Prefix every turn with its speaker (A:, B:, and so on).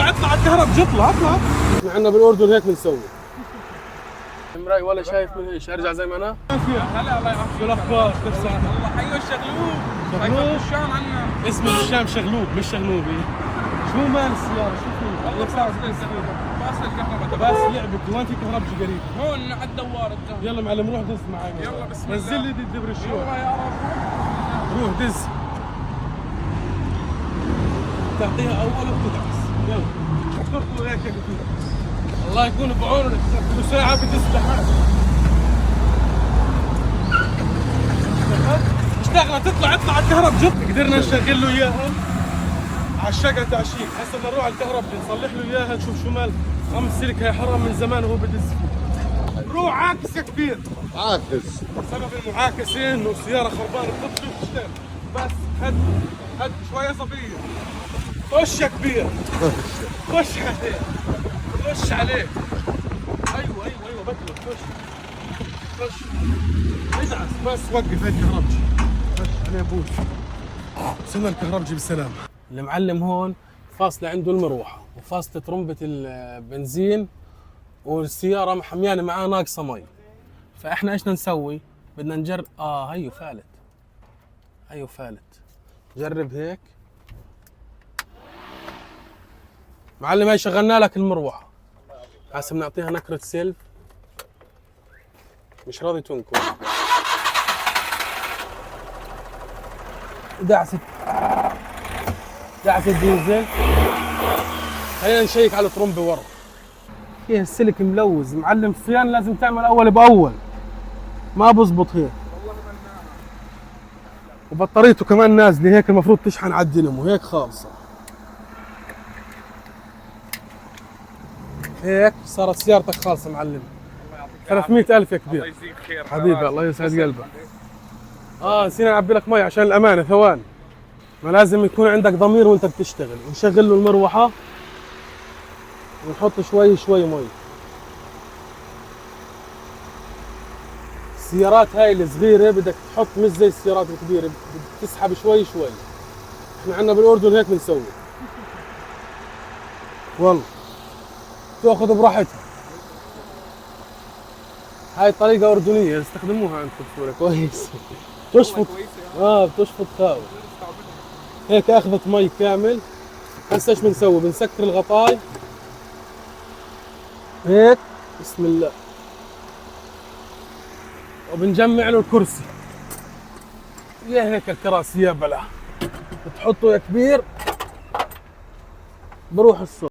A: اطلع الكهرب اطلع. احنا عندنا بالاردن هيك بنسوي. مراي ولا شايف من ايش؟ ارجع زي ما انا؟
B: هلا الله يعافيك.
A: شو الاخبار؟ كيف صحتك؟
B: والله حيو الشغلوب. شايفك الشام عنا.
A: اسمه الشام شغلوب مش شغلوبي. شو مال السيارة؟ شو فيه؟
B: والله فاصل الكهرباء
A: بس لعبك وين في كهربجي قريب؟
B: هون على الدوار الجاي.
A: يلا معلم روح دز معي.
B: يلا بسم الله.
A: نزل لي الدبر الشوي.
B: يلا يا رب.
A: روح دز. تعطيها اول وبتدعس. يلا. اشكركم هيك يا كثير. الله يكون بعونك كل ساعة بدز لحالك. اشتغلت اطلع الكهرب قدرنا نشغل له اياها على الشقة تعشيك. هسه بدنا نروح على الكهرب نصلح له اياها نشوف شو مال خمس سلك. هي حرام من زمان وهو بدز فيه. روح عاكس يا كبير.
C: عاكس.
A: سبب المعاكسة انه السيارة خربانة بتطفي وتشتغل. بس هد شوية صبية. خش يا كبير. خش عليه. خش عليه. ايوه بطلب خش. ادعس بس وقف هاي الكهربجي. خش عليه بوش. وصلنا الكهربجي بالسلامة. المعلم هون فاصلة عنده المروحة وفاصلة رمبة البنزين والسيارة محميانة معاه ناقصة مي. فاحنا ايش نسوي؟ بدنا نجرب هيو فالت. جرب هيك. معلم هاي شغلنا لك المروحة. هسه بنعطيها نكرة سلف. مش راضي تنكر. دعسة ديزل. خلينا نشيك على الطرمبة ورا. فيها السلك ملوز. معلم الصيانة لازم تعمل أول بأول. ما بزبط هيك. وبطاريته كمان نازلة هيك المفروض تشحن على الدينامو هيك خالصة. هيك صارت سيارتك خالصة معلم. 300,000 يا كبير.
B: الله يجزيك خير
A: حبيبي الله يسعد قلبك. نسينا نعبي لك مي عشان الأمانة ثواني. ما لازم يكون عندك ضمير وانت بتشتغل. نشغل له المروحة ونحط شوي مي. السيارات هاي الصغيرة بدك تحط مش زي السيارات الكبيرة بتسحب شوي. احنا عندنا بالاردن هيك بنسوي. والله تاخذ براحتها. هاي طريقة أردنية استخدموها عندكم بسوريا كويس. بتشفط بتشفط خاوي. هيك اخذت مي كامل. هسه ايش بنسوي؟ بنسكر الغطاي هيك بسم الله وبنجمع له الكرسي. يا هيك الكراسي يا بلا بتحطه يا كبير بروح الصوت.